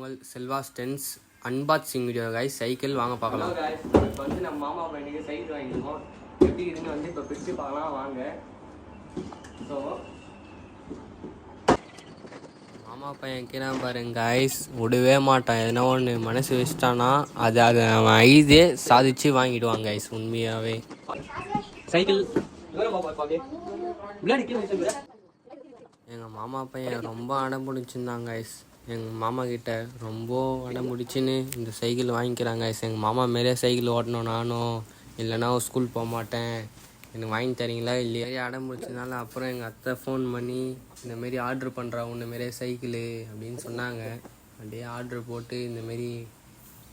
உங்கள் Selva stench unboxing video guys. Cycle வாங்க பார்க்கலாம். இப்போ வந்து நம்ம மாமா பையனுக்கு சைக்கிள் வாங்கியிருக்கோம். எப்படி இருக்குன்னு வந்து இப்போ பிரித்து பார்க்கலாம் வாங்க. ஸோ மாமா பையன் கீழே பாருங்க கைஸ், விடவே மாட்டான். எதனா ஒன்று மனசு வச்சிட்டானா அதை அவன் ஐதே சாதிச்சு வாங்கிடுவாங்க கைஸ். உண்மையாகவே சைக்கிள் எங்கள் மாமா பையன் ரொம்ப அடம் பிடிச்சிருந்தாங்க கைஸ். எங்கள் மாமா கிட்ட ரொம்ப அடம் பிடிச்சின்னு இந்த சைக்கிள் வாங்கிக்கிறாங்க கைஸ். எங்கள் மாமா மாரியே சைக்கிள் ஓட்டணும் நானும், இல்லைனா ஸ்கூல் போக மாட்டேன், எனக்கு வாங்கி தரீங்களா இல்லையா அடம் பிடிச்சதுனால அப்புறம் எங்கள் அத்தை ஃபோன் பண்ணி இந்தமாரி ஆர்டர் பண்ணுறா உன்னமாரியே சைக்கிளு அப்படின்னு சொன்னாங்க. அப்படியே ஆர்டர் போட்டு இந்தமாரி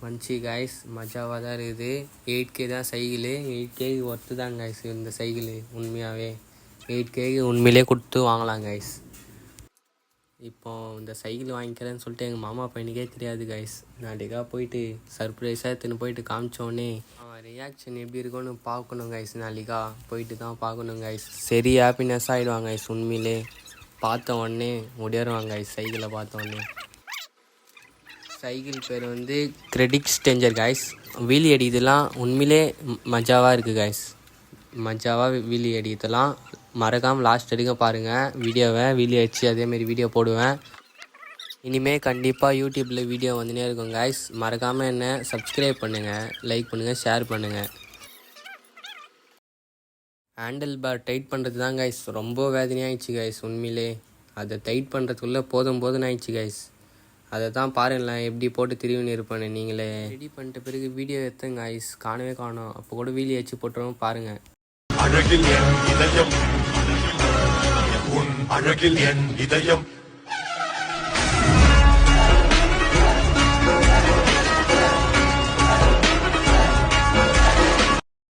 வந்துச்சு கைஸ். மஜாவாக தான் இருக்குது. 8K தான் சைக்கிளு. 8K ஒர்த்து தான் கைஸ் இந்த சைக்கிளு. உண்மையாகவே 8K உண்மையிலே கொடுத்து வாங்கலாம் கைஸ். இப்போ இந்த சைக்கிள் வாங்கிக்கிறேன்னு சொல்லிட்டு எங்கள் மாமா பையனுக்கே தெரியாது கைஸ். நாளைக்காக போயிட்டு சர்ப்ரைஸாக எடுத்துன்னு போயிட்டு காமிச்சோடனே அவன் ரியாக்ஷன் எப்படி இருக்குன்னு பார்க்கணும் கைஸ். நாளைக்கா போயிட்டு தான் பார்க்கணும் கைஸ். சரி ஹாப்பினஸ் ஆகிடுவாங்க கைஸ். உண்மையிலே பார்த்த உடனே முடியாருவாங்க கைஸ். சைக்கிளை பார்த்த உடனே. சைக்கிள் பேர் வந்து கிரெடிட் ஸ்டேஞ்சர் கைஸ். வீலி அடிக்கிறதுலாம் உண்மையிலே மஜாவாக இருக்குது கைஸ். மஜாவாக வீலி அடிக்கிறதுலாம் மறக்காமல் லாஸ்ட் வரைக்கும் பாருங்கள் வீடியோவை. வீடியோ வச்சு அதேமாரி வீடியோ போடுவேன். இனிமேல் கண்டிப்பாக யூடியூப்பில் வீடியோ வந்துனே இருக்கும் கைஸ். மறக்காமல் என்ன சப்ஸ்கிரைப் பண்ணுங்கள், லைக் பண்ணுங்கள், ஷேர் பண்ணுங்கள். ஹேண்டில் பார் டைட் பண்ணுறது தான் கைஸ் ரொம்ப வேதனையாகிடுச்சு கைஸ். உண்மையிலே அதை டைட் பண்ணுறதுக்குள்ளே போதும்னு ஆயிடுச்சு கைஸ். அதை தான் பாருங்களேன் எப்படி போட்டு திருவின்னு இருப்பேன்னு. நீங்களே ரெடி பண்ணிட்ட பிறகு வீடியோ எடுத்துங்க கைஸ். காணவே காணும். அப்போ கூட வீடியோ வச்சு போட்டுருவோம் பாருங்கள். அழகில் என் இதயம், உன் அழகில் என் இதயம்